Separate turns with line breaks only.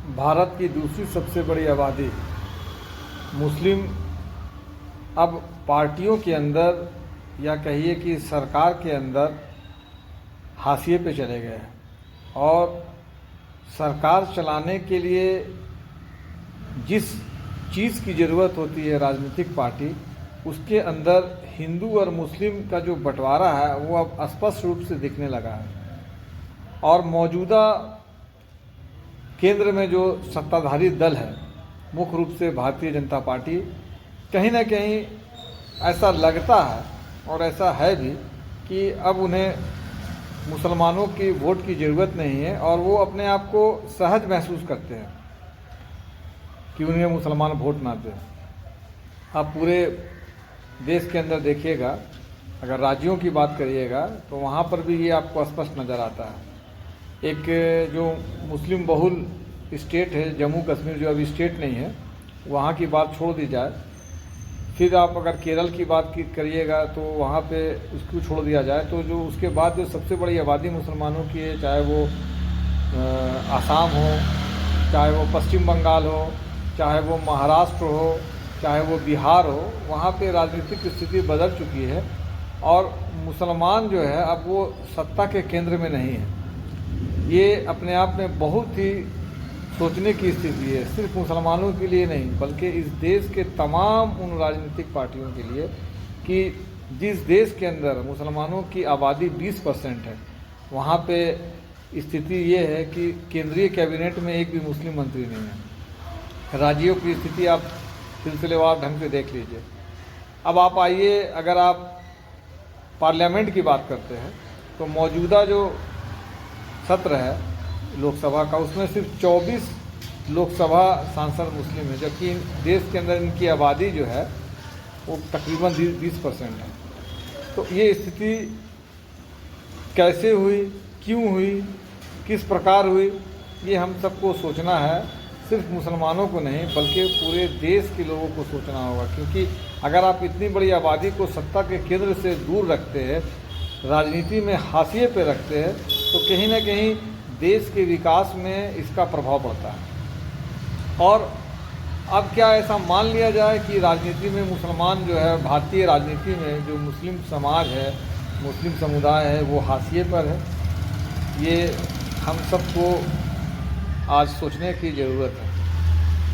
भारत की दूसरी सबसे बड़ी आबादी मुस्लिम अब पार्टियों के अंदर या कहिए कि सरकार के अंदर हाशिए पे चले गए हैं और सरकार चलाने के लिए जिस चीज़ की ज़रूरत होती है राजनीतिक पार्टी, उसके अंदर हिंदू और मुस्लिम का जो बंटवारा है वो अब स्पष्ट रूप से दिखने लगा है। और मौजूदा केंद्र में जो सत्ताधारी दल है, मुख्य रूप से भारतीय जनता पार्टी, कहीं ना कहीं ऐसा लगता है और ऐसा है भी कि अब उन्हें मुसलमानों की वोट की ज़रूरत नहीं है और वो अपने आप को सहज महसूस करते हैं कि उन्हें मुसलमान वोट ना दें। आप पूरे देश के अंदर देखिएगा, अगर राज्यों की बात करिएगा तो वहाँ पर भी ये आपको स्पष्ट नज़र आता है। एक जो मुस्लिम बहुल स्टेट है जम्मू कश्मीर, जो अभी स्टेट नहीं है, वहाँ की बात छोड़ दी जाए, फिर आप अगर केरल की बात करिएगा तो वहाँ पे उसको छोड़ दिया जाए, तो जो उसके बाद जो सबसे बड़ी आबादी मुसलमानों की है, चाहे वो आसाम हो, चाहे वो पश्चिम बंगाल हो, चाहे वो महाराष्ट्र हो, चाहे वो बिहार हो, वहाँ पे राजनीतिक स्थिति बदल चुकी है और मुसलमान जो है अब वो सत्ता के केंद्र में नहीं है। ये अपने आप में बहुत ही सोचने की स्थिति है, सिर्फ मुसलमानों के लिए नहीं बल्कि इस देश के तमाम उन राजनीतिक पार्टियों के लिए कि जिस देश के अंदर मुसलमानों की आबादी 20% है, वहाँ पे स्थिति ये है कि केंद्रीय कैबिनेट में एक भी मुस्लिम मंत्री नहीं है। राज्यों की स्थिति आप सिलसिलेवार ढंग से देख लीजिए। अब आप आइए, अगर आप पार्लियामेंट की बात करते हैं तो मौजूदा जो सत्र है लोकसभा का, उसमें सिर्फ 24 लोकसभा सांसद मुस्लिम है, जबकि देश के अंदर इनकी आबादी जो है वो तकरीबन 20% है। तो ये स्थिति कैसे हुई, क्यों हुई, किस प्रकार हुई, ये हम सबको सोचना है, सिर्फ मुसलमानों को नहीं बल्कि पूरे देश के लोगों को सोचना होगा। क्योंकि अगर आप इतनी बड़ी आबादी को सत्ता के केंद्र से दूर रखते हैं, राजनीति में हाशिए पे रखते हैं, तो कहीं ना कहीं देश के विकास में इसका प्रभाव पड़ता है। और अब क्या ऐसा मान लिया जाए कि राजनीति में मुसलमान जो है, भारतीय राजनीति में जो मुस्लिम समाज है, मुस्लिम समुदाय है, वो हाशिए पर है? ये हम सबको आज सोचने की ज़रूरत है।